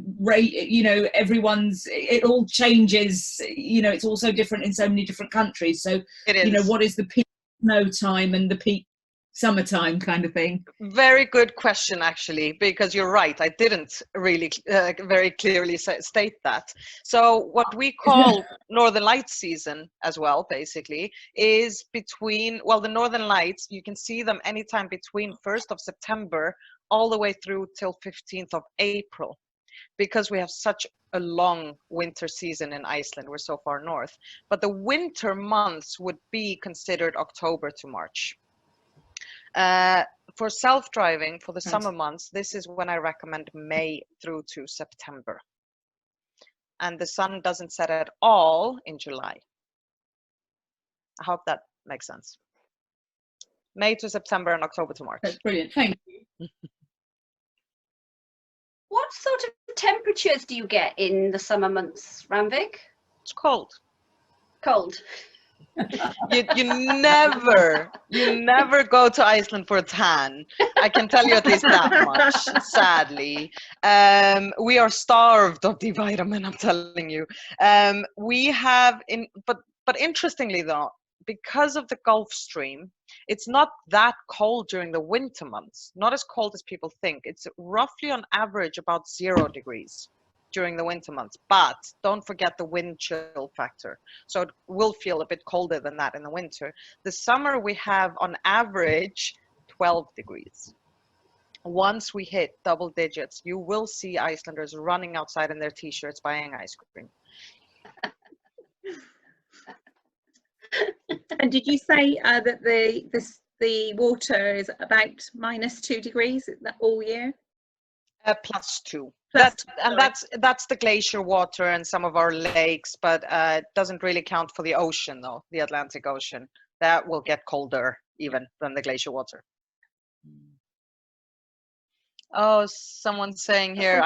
all changes. It's all so different in so many different countries. So it is. What is the peak snow time and the peak summertime kind of thing? Very good question, actually, because you're right. I didn't really very clearly state that. So what we call Northern Lights season as well, basically, is between, well, the Northern Lights, you can see them anytime between 1st of September all the way through till 15th of April, because we have such a long winter season in Iceland. We're so far north. But the winter months would be considered October to March. For self-driving, for the summer months, this is when I recommend May through to September. And the sun doesn't set at all in July. I hope that makes sense. May to September and October to March. That's brilliant. Thank you. What sort of temperatures do you get in the summer months, Rannveig? It's cold. Cold. You never go to Iceland for a tan. I can tell you at least that much, sadly. We are starved of D vitamin, I'm telling you. We have, but interestingly though, because of the Gulf Stream, it's not that cold during the winter months, not as cold as people think. It's roughly on average about 0 degrees during the winter months, but don't forget the wind chill factor. So it will feel a bit colder than that in the winter. The summer we have on average 12 degrees. Once we hit double digits, you will see Icelanders running outside in their t-shirts buying ice cream. And did you say that the water is about -2 degrees all year? +2. +2, That's the glacier water and some of our lakes, but it doesn't really count for the ocean though, the Atlantic Ocean. That will get colder even than the glacier water. Oh, someone's saying here,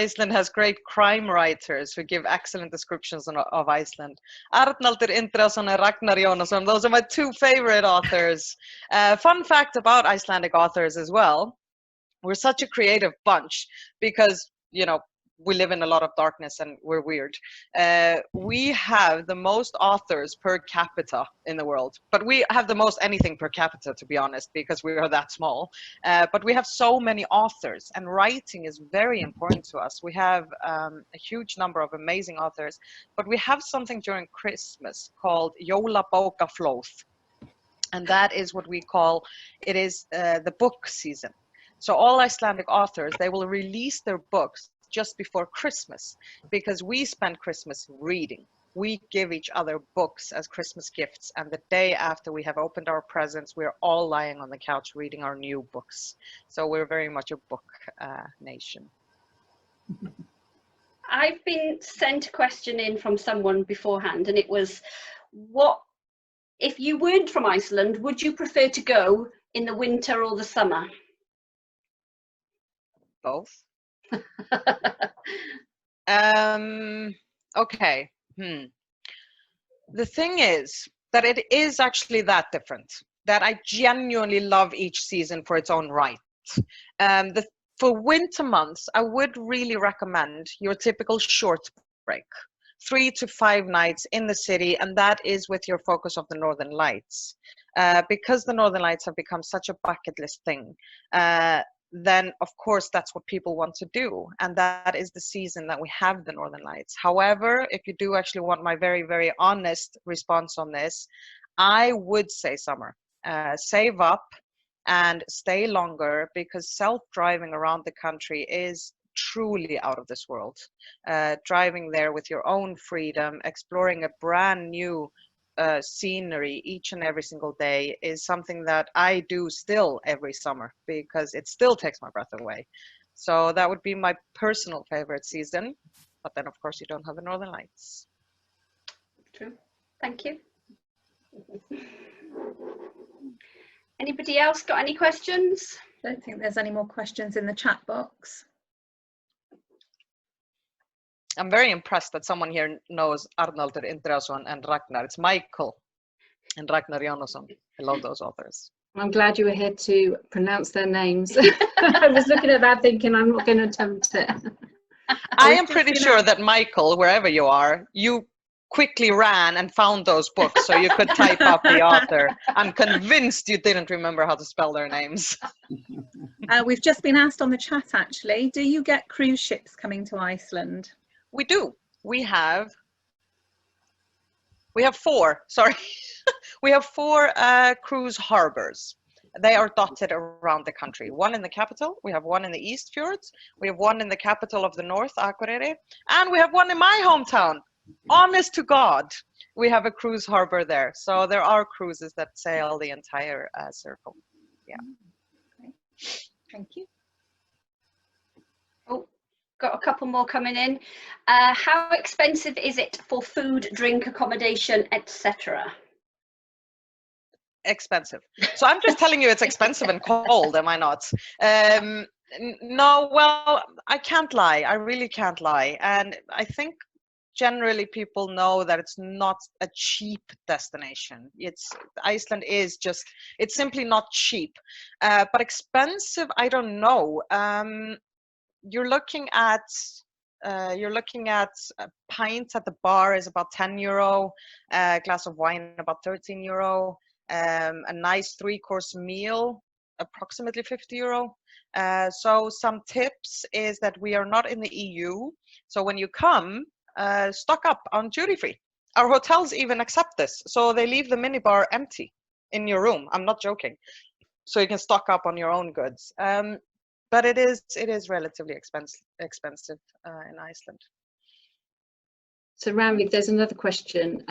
Iceland has great crime writers who give excellent descriptions of Iceland. Arnaldur Indriðason and Ragnar Jónasson, those are my two favorite authors. Fun fact about Icelandic authors as well, we're such a creative bunch because, you know, we live in a lot of darkness and we're weird. We have the most authors per capita in the world, but we have the most anything per capita, to be honest, because we are that small. But we have so many authors, and writing is very important to us. We have a huge number of amazing authors, but we have something during Christmas called Jólabókaflóð, and that is what we call, it is the book season. So all Icelandic authors, they will release their books just before Christmas, because we spend Christmas reading. We give each other books as Christmas gifts, and the day after we have opened our presents, we're all lying on the couch reading our new books. So we're very much a book nation. I've been sent a question in from someone beforehand, and it was, what, if you weren't from Iceland, would you prefer to go in the winter or the summer? Both. Okay. The thing is that it is actually that different, that I genuinely love each season for its own right. For winter months, I would really recommend your typical short break, 3 to 5 nights in the city, and that is with your focus of the Northern Lights. Because the Northern Lights have become such a bucket list thing, then of course that's what people want to do, and that is the season that we have the Northern Lights. However, if you do actually want my very, very honest response on this, I would say summer. Save up and stay longer, because self-driving around the country is truly out of this world. Driving there with your own freedom, exploring a brand new scenery each and every single day is something that I do still every summer, because it still takes my breath away. So that would be my personal favorite season, but then of course you don't have the Northern Lights. True. Thank you. Anybody else got any questions? I don't think there's any more questions in the chat box. I'm very impressed that someone here knows Arnaldur Indriðason and Ragnar. It's Michael and Ragnar Jónasson. I love those authors. I'm glad you were here to pronounce their names. I was looking at that thinking I'm not going to attempt it. I am pretty sure that Michael, wherever you are, you quickly ran and found those books so you could type up the author. I'm convinced you didn't remember how to spell their names. We've just been asked on the chat actually, do you get cruise ships coming to Iceland? We do. We have 4, sorry. We have 4 cruise harbors. They are dotted around the country. One in the capital, we have one in the East Fjords, we have one in the capital of the North, Akureyri, and we have one in my hometown. Honest to God, we have a cruise harbor there. So there are cruises that sail the entire circle. Yeah. Okay. Thank you. Oh, got a couple more coming in. How expensive is it for food, drink, accommodation, etc.? Expensive. So I'm just telling you it's expensive and cold, am I not? No, well, I can't lie. I really can't lie. And I think generally people know that it's not a cheap destination. Iceland is just, it's simply not cheap. But expensive, I don't know. You're looking at a pint at the bar is about €10, a glass of wine about €13, a nice 3-course meal approximately €50. So some tips is that we are not in the EU. So when you come, stock up on duty free. Our hotels even accept this. So they leave the minibar empty in your room. I'm not joking. So you can stock up on your own goods. But it is relatively expensive in Iceland. So Rannveig, there's another question.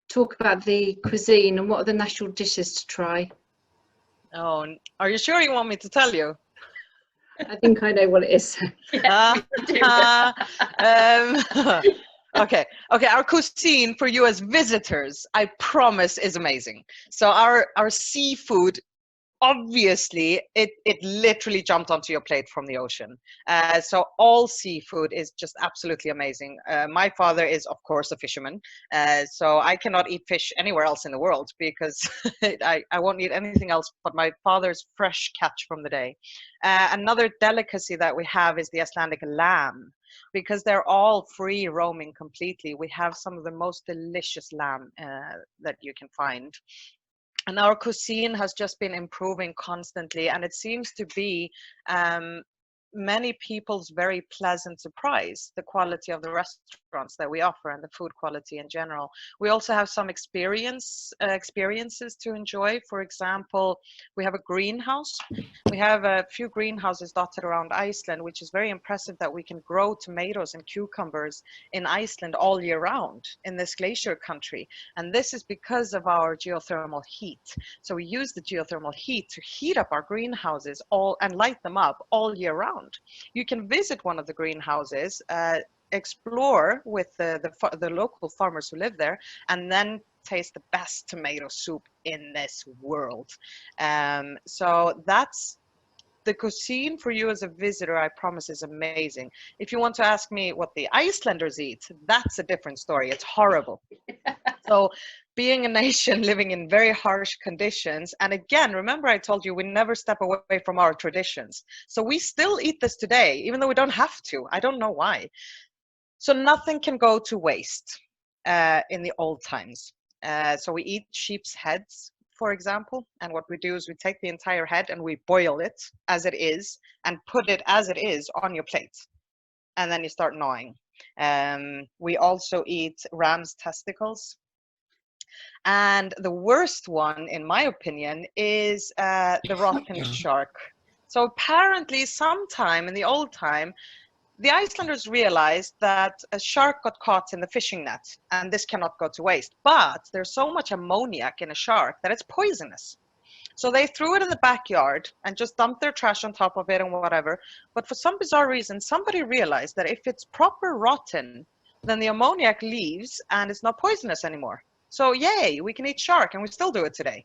Talk about the cuisine and what are the national dishes to try? Oh, are you sure you want me to tell you? I think I know what it is. Okay, our cuisine for you as visitors, I promise, is amazing. So our seafood, obviously, it literally jumped onto your plate from the ocean. So all seafood is just absolutely amazing. My father is, of course, a fisherman. So I cannot eat fish anywhere else in the world because I won't eat anything else but my father's fresh catch from the day. Another delicacy that we have is the Icelandic lamb, because they're all free roaming completely. We have some of the most delicious lamb that you can find. And our cuisine has just been improving constantly, and it seems to be many people's very pleasant surprise, the quality of the restaurants that we offer and the food quality in general. We also have some experiences to enjoy. For example, we have a greenhouse. We have a few greenhouses dotted around Iceland, which is very impressive that we can grow tomatoes and cucumbers in Iceland all year round in this glacier country. And this is because of our geothermal heat. So we use the geothermal heat to heat up our greenhouses and light them up all year round. You can visit one of the greenhouses, explore with the local farmers who live there, and then taste the best tomato soup in this world. So that's the cuisine for you as a visitor, I promise, is amazing. If you want to ask me what the Icelanders eat, that's a different story. It's horrible. So being a nation living in very harsh conditions, and again, remember I told you we never step away from our traditions. So we still eat this today, even though we don't have to. I don't know why. So nothing can go to waste in the old times. So we eat sheep's heads, for example, and what we do is we take the entire head and we boil it as it is and put it as it is on your plate, and then you start gnawing. We also eat ram's testicles, and the worst one, in my opinion, is the rotten shark. So apparently sometime in the old time, the Icelanders realized that a shark got caught in the fishing net, and this cannot go to waste. But there's so much ammoniac in a shark that it's poisonous. So they threw it in the backyard and just dumped their trash on top of it and whatever. But for some bizarre reason, somebody realized that if it's proper rotten, then the ammoniac leaves and it's not poisonous anymore. So yay, we can eat shark, and we still do it today.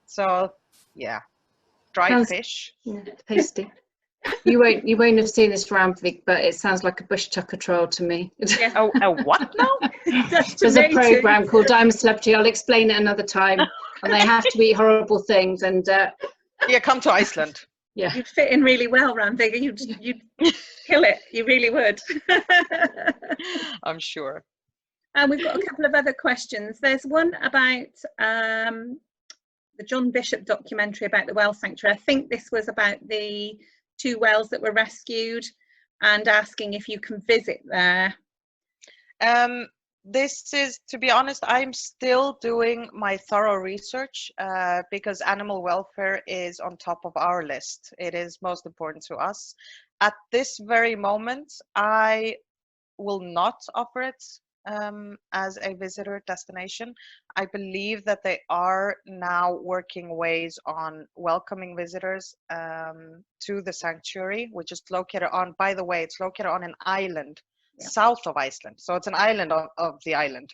So yeah, dried fish. Yeah, tasty. You won't have seen this Rannveig, but it sounds like a bush tucker trial to me. Yeah. Oh, what now? There's a program called I'm a Celebrity. I'll explain it another time. And they have to eat horrible things. And yeah, come to Iceland. Yeah, you'd fit in really well, Rannveig. You'd kill it. You really would. I'm sure. And we've got a couple of other questions. There's one about the John Bishop documentary about the whale sanctuary. I think this was about the 2 whales that were rescued, and asking if you can visit there. This is, to be honest, I'm still doing my thorough research because animal welfare is on top of our list. It is most important to us. At this very moment, I will not offer it as a visitor destination. I believe that they are now working ways on welcoming visitors to the sanctuary, which is located on, by the way, it's located on an island south of Iceland. So it's an island of the island.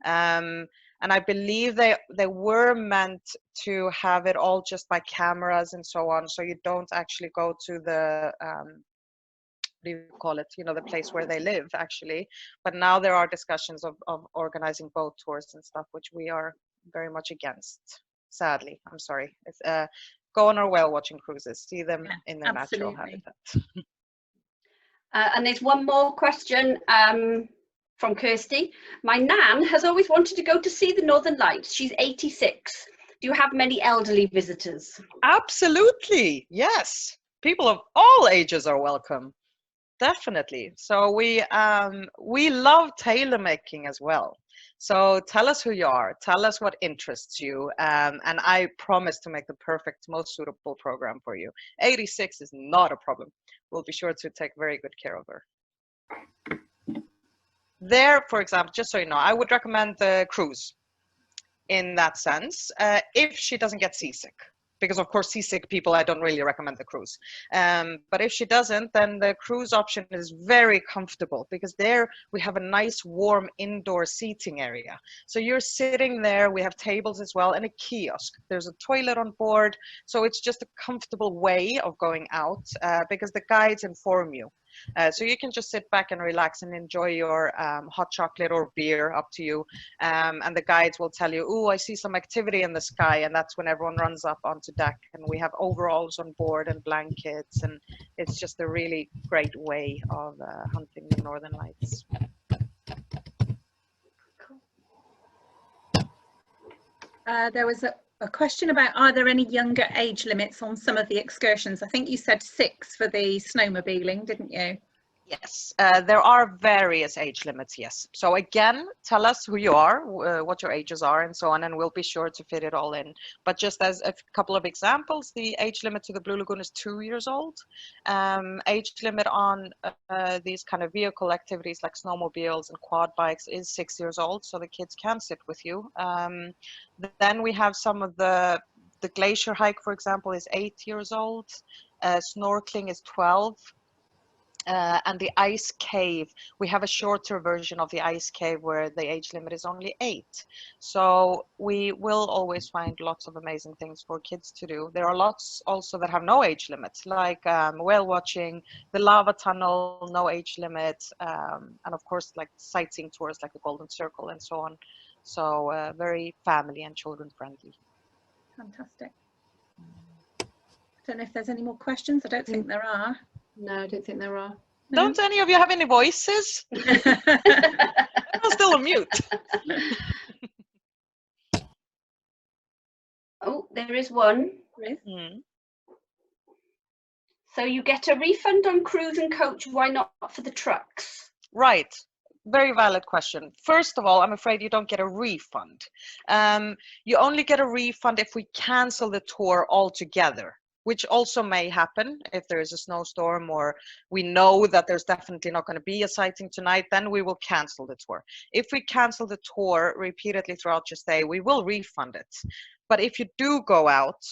And I believe they were meant to have it all just by cameras and so on. So you don't actually go to the what do you call it, the place where they live actually. But now there are discussions of organizing boat tours and stuff, which we are very much against, sadly. I'm sorry. It's, go on our whale watching cruises, see them in their natural habitat. And there's one more question from Kirsty. My nan has always wanted to go to see the Northern Lights. She's 86. Do you have many elderly visitors? Absolutely, yes. People of all ages are welcome. Definitely. So we love tailor making as well. So tell us who you are, tell us what interests you, and I promise to make the perfect, most suitable program for you. 86 is not a problem. We'll be sure to take very good care of her. There, for example, just so you know, I would recommend the cruise in that sense, if she doesn't get seasick. Because of course, seasick people, I don't really recommend the cruise. But if she doesn't, then the cruise option is very comfortable, because there we have a nice warm indoor seating area. So you're sitting there, we have tables as well, and a kiosk. There's a toilet on board. So it's just a comfortable way of going out, because the guides inform you. So you can just sit back and relax and enjoy your hot chocolate or beer, up to you. And the guides will tell you, oh, I see some activity in the sky. And that's when everyone runs up onto deck. And we have overalls on board and blankets. And it's just a really great way of hunting the Northern Lights. There was a question about, are there any younger age limits on some of the excursions? I think you said 6 for the snowmobiling, didn't you? Yes, there are various age limits, yes. So again, tell us who you are, what your ages are, and so on, and we'll be sure to fit it all in. But just as a couple of examples, the age limit to the Blue Lagoon is 2 years old. Age limit on these kind of vehicle activities like snowmobiles and quad bikes is 6 years old, so the kids can sit with you. Then we have some of the glacier hike, for example, is 8 years old. Snorkeling is 12. And the ice cave, we have a shorter version of the ice cave where the age limit is only 8. So we will always find lots of amazing things for kids to do. There are lots also that have no age limits, like whale watching, the lava tunnel, no age limit, and of course like sightseeing tours like the Golden Circle and so on. So very family and children friendly. Fantastic. I don't know if there's any more questions. I don't think there are. No, I don't think there are. No? Don't any of you have any voices? I'm still on mute. Oh, there is one. Mm. So you get a refund on cruise and coach, why not for the trucks? Right. Very valid question. First of all, I'm afraid you don't get a refund. You only get a refund if we cancel the tour altogether, which also may happen if there is a snowstorm or we know that there's definitely not going to be a sighting tonight, then we will cancel the tour. If we cancel the tour repeatedly throughout your stay, we will refund it. But if you do go out,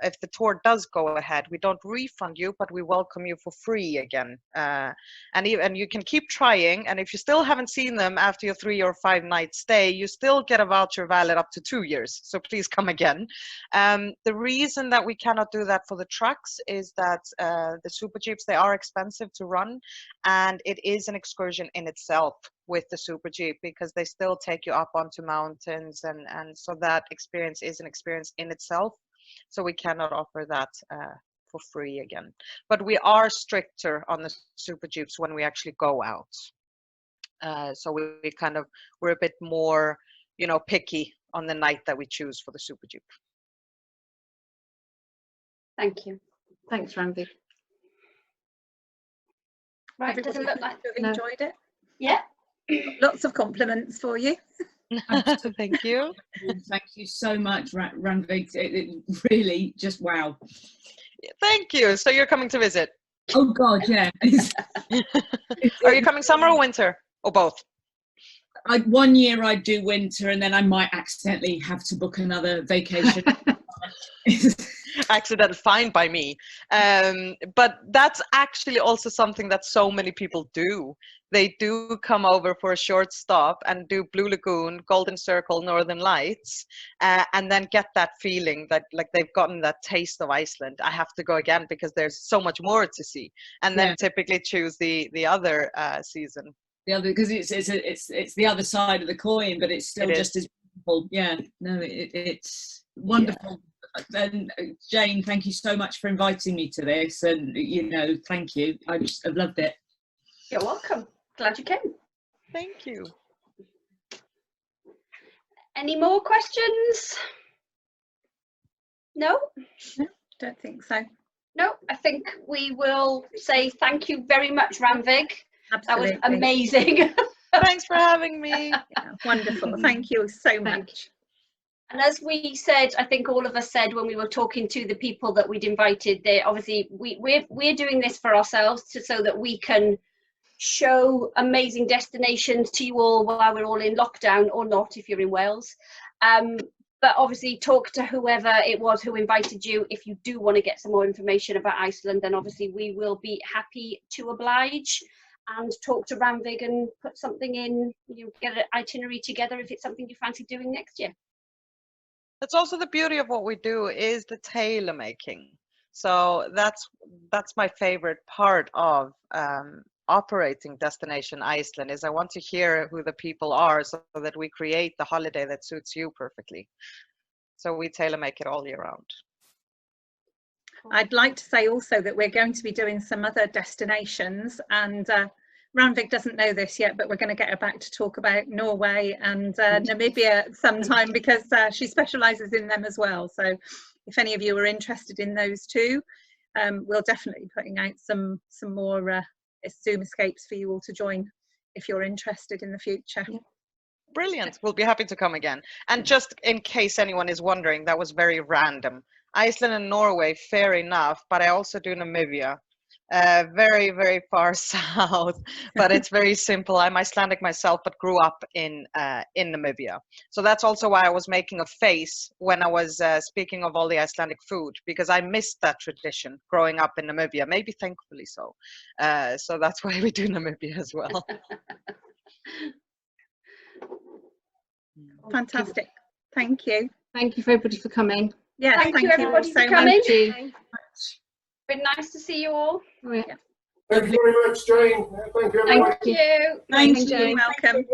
if the tour does go ahead, we don't refund you, but we welcome you for free again. And you can keep trying. And if you still haven't seen them after your 3 or 5 night stay, you still get a voucher valid up to 2 years. So please come again. The reason that we cannot do that for the trucks is that the super jeeps, they are expensive to run, and it is an excursion in itself with the super jeep, because they still take you up onto mountains, and so that experience is an experience in itself. So we cannot offer that for free again. But we are stricter on the super jeeps when we actually go out. So we're a bit more, picky on the night that we choose for the super jeep. Thank you. Thanks, Rannveig. Right, Everybody doesn't look like. seems to have enjoyed it. Yeah. Lots of compliments for you. Thank you. Thank you so much, Rannveig. It really just wow. Thank you. So you're coming to visit? Oh God, yeah. Are you coming summer or winter, or both? 1 year I'd do winter, and then I might accidentally have to book another vacation. Accident, fine by me. But that's actually also something that so many people do. They do come over for a short stop and do Blue Lagoon, Golden Circle, Northern Lights, and then get that feeling that like they've gotten that taste of Iceland. I have to go again because there's so much more to see, and then typically choose the other season. The other, because it's the other side of the coin, but it's still just as beautiful. Yeah, no, it's wonderful. Yeah. And Jane, thank you so much for inviting me to this, and thank you. I've loved it. You're welcome. Glad you came. Thank you. Any more questions? No, Don't think so. no, I think we will say thank you very much, Rannveig. That was Absolutely. amazing. Thanks for having me. Yeah, wonderful. Thank you so much. And as we said, I think all of us said when we were talking to the people that we'd invited, they obviously we're doing this for ourselves so that we can show amazing destinations to you all while we're all in lockdown, or not if you're in Wales. But obviously talk to whoever it was who invited you. If you do want to get some more information about Iceland, then obviously we will be happy to oblige and talk to Rannveig and put something in, get an itinerary together if it's something you fancy doing next year. That's also the beauty of what we do, is the tailor making. So that's my favorite part of operating Destination Iceland, is I want to hear who the people are so that we create the holiday that suits you perfectly. So we tailor make it all year round. I'd like to say also that we're going to be doing some other destinations, and Rannveig doesn't know this yet, but we're going to get her back to talk about Norway and Namibia sometime, because she specialises in them as well. So if any of you are interested in those too, we'll definitely be putting out some more Zoom escapes for you all to join if you're interested in the future. Yeah. Brilliant. We'll be happy to come again. And just in case anyone is wondering, that was very random. Iceland and Norway, fair enough, but I also do Namibia. Very, very far south, but it's very simple. I'm Icelandic myself, but grew up in Namibia. So that's also why I was making a face when I was speaking of all the Icelandic food, because I missed that tradition growing up in Namibia, maybe thankfully so. So that's why we do Namibia as well. Fantastic. Thank you. Thank you for everybody for coming. Yeah, Thank you all everybody so for coming. much. Thank you. Been nice to see you all. Oh, yeah. Thank you very much, Jane. Thank you, everyone. Thank you. Thank you. you. Welcome.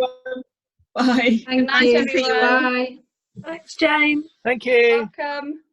Bye. Thank night, you. everyone. Bye. Thanks, Jane. Thank you. Welcome.